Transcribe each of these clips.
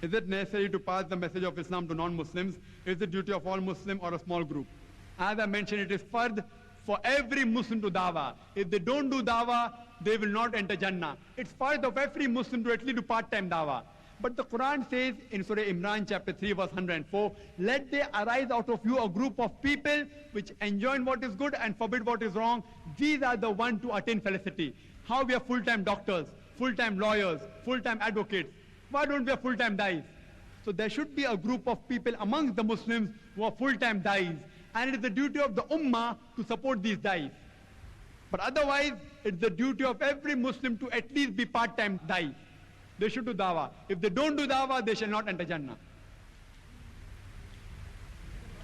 Is it necessary to pass the message of Islam to non-Muslims? Is it duty of all Muslim or a small group? As I mentioned, it is fard for every Muslim to dawah. If they don't do dawah, they will not enter Jannah. It's fard of every Muslim to at least do part-time dawah. But the Quran says in Surah Imran chapter 3 verse 104, let there arise out of you a group of people which enjoin what is good and forbid what is wrong. These are the ones to attain felicity. How we are full-time doctors, full-time lawyers, full-time advocates. Why don't we have full-time dais? So there should be a group of people amongst the Muslims who are full-time dais. And it is the duty of the Ummah to support these dais. But otherwise, it's the duty of every Muslim to at least be part-time dais. They should do dawah. If they don't do dawah, they shall not enter Jannah.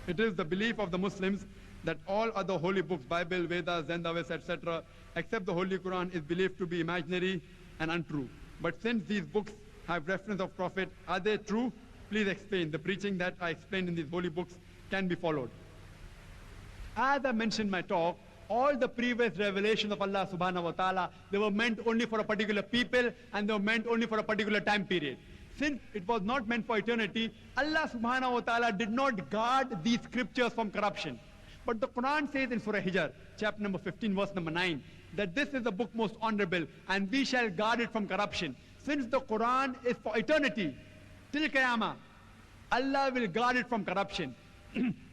It is the belief of the Muslims that all other holy books, Bible, Vedas, Zendavis, etc., except the Holy Quran, is believed to be imaginary and untrue. But since these books have reference of Prophet, are they true? Please explain. The preaching that I explained in these holy books can be followed. As I mentioned in my talk, all the previous revelations of Allah subhanahu wa ta'ala, they were meant only for a particular people and they were meant only for a particular time period. Since it was not meant for eternity, Allah subhanahu wa ta'ala did not guard these scriptures from corruption. But the Quran says in Surah Hijr, chapter number 15, verse number 9, that this is the book most honorable and we shall guard it from corruption. Since the Quran is for eternity, till Qiyamah, Allah will guard it from corruption.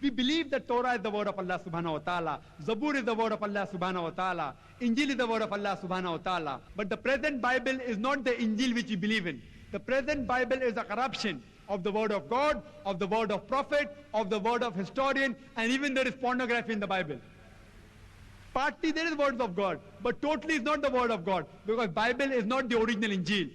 We believe that Torah is the word of Allah subhanahu wa ta'ala, Zabur is the word of Allah subhanahu wa ta'ala, Injil is the word of Allah subhanahu wa ta'ala. But the present Bible is not the Injil which we believe in. The present Bible is a corruption of the word of God, of the word of prophet, of the word of historian, and even there is pornography in the Bible. Partly there is words of God, but totally is not the word of God, because Bible is not the original Injil.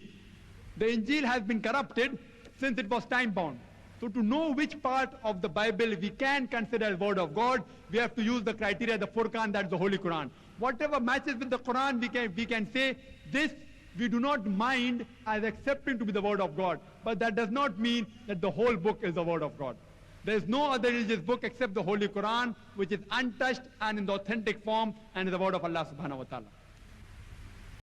The Injil has been corrupted since it was time-bound. So to know which part of the Bible we can consider as word of God, we have to use the criteria, the Furqan, that's the Holy Quran. Whatever matches with the Quran, we can say this we do not mind as accepting to be the word of God. But that does not mean that the whole book is the word of God. There is no other religious book except the Holy Quran, which is untouched and in the authentic form and is the word of Allah subhanahu wa ta'ala.